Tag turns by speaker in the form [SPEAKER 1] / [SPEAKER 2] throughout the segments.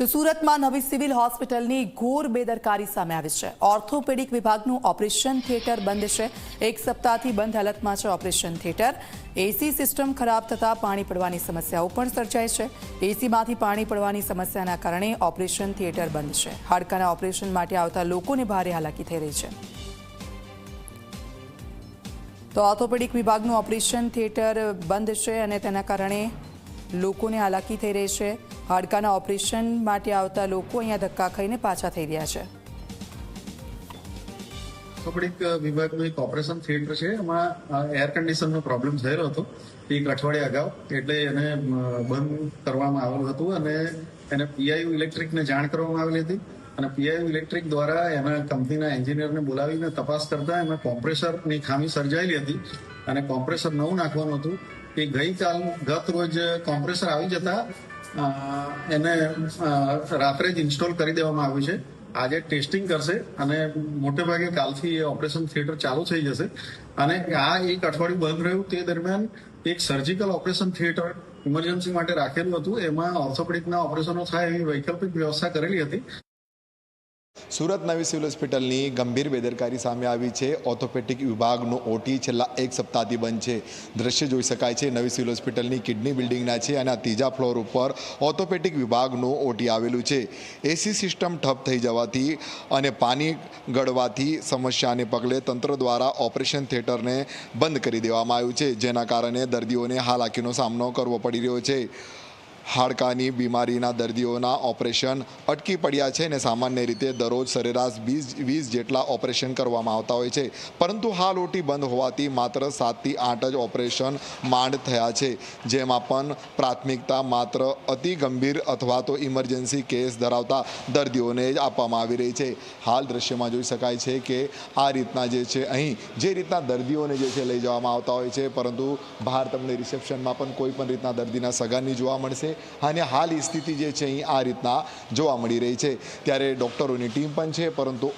[SPEAKER 1] તો સુરતમાં નવી સિવિલ હોસ્પિટલની ઘોર બેદરકારી સામે આવી છે। ઓર્થોપેડિક વિભાગનું ઓપરેશન થિયેટર બંધ છે। એક સપ્તાહથી બંધ હાલતમાં છે ઓપરેશન થિયેટર। એસી સિસ્ટમ ખરાબ થતાં પાણી પડવાની સમસ્યાઓ પણ સર્જાય છે। એસીમાંથી પાણી પડવાની સમસ્યાના કારણે ઓપરેશન થિયેટર બંધ છે। હાડકાના ઓપરેશન માટે આવતા લોકોને ભારે હાલાકી થઈ રહી છે। તો ઓર્થોપેડિક વિભાગનું ઓપરેશન થિયેટર બંધ છે અને તેના કારણે લોકોને હાલાકી થઈ રહી છે। હાડકાના ઓપરેશન માટે આવતા લોકો અહીંયા ધક્કા ખાઈને પાછા થઈ રહ્યા છે।
[SPEAKER 2] ઓર્થોપેડિક વિભાગનું એક ઓપરેશન થિયેટર છે, એમાં એર કન્ડિશનનો પ્રોબ્લેમ થયેલો હતો એક અઠવાડિયા અગાઉ, એટલે એને બંધ કરવામાં આવેલું હતું અને એને પીઆઈયુ ઇલેક્ટ્રિકને જાણ કરવામાં આવેલી હતી અને પીઆઈયુ ઇલેક્ટ્રિક દ્વારા એના કંપનીના એન્જિનિયરને બોલાવીને તપાસ કરતા એમાં કોમ્પ્રેસરની ખામી સર્જાયેલી હતી અને કોમ્પ્રેસર નવું નાખવાનું હતું। એ ગત રોજ કોમ્પ્રેસર આવી જતા એને રાત્રે જ ઇન્સ્ટોલ કરી દેવામાં આવ્યું છે। આજે ટેસ્ટિંગ કરશે અને મોટે ભાગે કાલથી એ ઓપરેશન થિયેટર ચાલુ થઈ જશે અને આ એક અઠવાડિયું બંધ રહ્યું તે દરમિયાન એક સર્જિકલ ઓપરેશન થિયેટર ઇમરજન્સી માટે રાખેલું હતું, એમાં ઓર્થોપેડિકના ઓપરેશનો થાય એવી વૈકલ્પિક વ્યવસ્થા કરેલી હતી।
[SPEAKER 3] સુરત નવી સિવિલ હોસ્પિટલની ગંભીર બેદરકારી સામે આવી છે। ઓર્થોપેડિક વિભાગનું ઓટી છેલ્લા એક સપ્તાહથી બંધ છે। દ્રશ્ય જોઈ શકાય છે, નવી સિવિલ હોસ્પિટલની કિડની બિલ્ડિંગના છે અને આ ત્રીજા ફ્લોર ઉપર ઓર્થોપેડિક વિભાગનું ઓટી આવેલું છે। એસી સિસ્ટમ ઠપ થઈ જવાથી અને પાણી ગળવાથી સમસ્યાને પગલે તંત્ર દ્વારા ઓપરેશન થિયેટરને બંધ કરી દેવામાં આવ્યું છે, જેના કારણે દર્દીઓને હાલાકીનો સામનો કરવો પડી રહ્યો છે। હાડકાની બીમારીના દર્દીઓના ઓપરેશન અટકી પડ્યા છે અને સામાન્ય રીતે દરરોજ સરેરાશ 20 જેટલા ઓપરેશન કરવામાં આવતા હોય છે, પરંતુ હાલ ઓટી બંધ હોવાથી માત્ર 7 થી 8 જ ઓપરેશન માંડ થયા છે, જેમાં પણ પ્રાથમિકતા માત્ર અતિ ગંભીર અથવા તો ઇમરજન્સી કેસ ધરાવતા દર્દીઓને જ આપવામાં આવી રહી છે। હાલ દ્રશ્યમાં જોઈ શકાય છે કે આ રીતના જે છે અહીં જે રીતના દર્દીઓને જે છે લઈ જવામાં આવતા હોય છે, પરંતુ બહાર તમને રિસેપ્શનમાં પણ કોઈ પણ રીતના દર્દીના સગાની જોવા મળશે અને હાલ સ્થિતિ જે છે અહીં આ રીતના જોવા મળી રહી છે। ત્યારે ડૉક્ટરોની ટીમ પણ છે, પરંતુ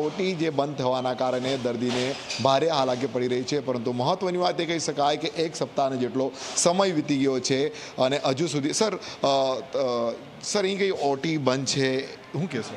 [SPEAKER 3] ઓટી જે બંધ થવાના કારણે દર્દીને ભારે હાલાકી પડી રહી છે। પરંતુ મહત્વની વાત એ કહી શકાય કે એક સપ્તાહનો જેટલો સમય વીતી ગયો છે અને હજુ સુધી સર અહીં કઈ ઓટી બંધ છે, શું કહેશો?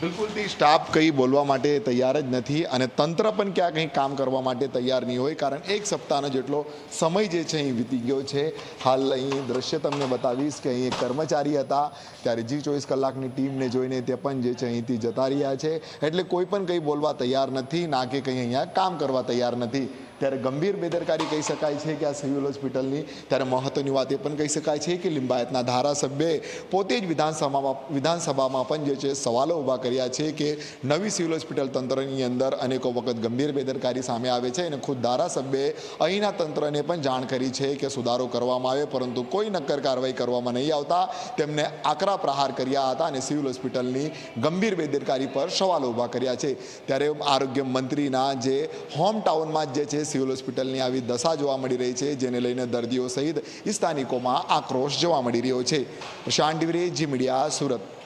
[SPEAKER 3] બિલકુલથી સ્ટાફ કંઈ બોલવા માટે તૈયાર જ નથી અને તંત્ર પણ ક્યાં કંઈ કામ કરવા માટે તૈયાર નહીં હોય, કારણ એક સપ્તાહનો જેટલો સમય જે છે અહીં વીતી ગયો છે। હાલ અહીં દ્રશ્ય તમને બતાવીશ કે અહીં એક કર્મચારી હતા, ત્યારે G24 કલાકની ટીમને જોઈને તે પણ જે છે અહીંથી જતા રહ્યા છે, એટલે કોઈ પણ કંઈ બોલવા તૈયાર નથી, ના કે કંઈ અહીંયા કામ કરવા તૈયાર નથી। ત્યારે ગંભીર બેદરકારી કહી શકાય છે કે આ સિવિલ હોસ્પિટલની। ત્યારે મહત્વની વાત એ પણ કહી શકાય છે કે લિંબાયતના ધારાસભ્યએ પોતે જ વિધાનસભામાં પણ જે છે સવાલો ઊભા કર્યા છે કે નવી સિવિલ હોસ્પિટલ તંત્રની અંદર અનેકો વખત ગંભીર બેદરકારી સામે આવે છે અને ખુદ ધારાસભ્યએ અહીંના તંત્રને પણ જાણ કરી છે કે સુધારો કરવામાં આવે, પરંતુ કોઈ નક્કર કાર્યવાહી કરવામાં નહીં આવતા તેમને આકરા પ્રહાર કર્યા હતા અને સિવિલ હોસ્પિટલની ગંભીર બેદરકારી પર સવાલો ઊભા કર્યા છે। ત્યારે આરોગ્ય મંત્રીના જે હોમ ટાઉનમાં જે છે સિવિલ હોસ્પિટલની આવી દશા જોવા મળી રહી છે, જેને લઈને દર્દીઓ સહિત સ્થાનિકોમાં આક્રોશ જોવા મળી રહ્યો છે। પ્રશાંત ડિવરે, જી મીડિયા, સુરત।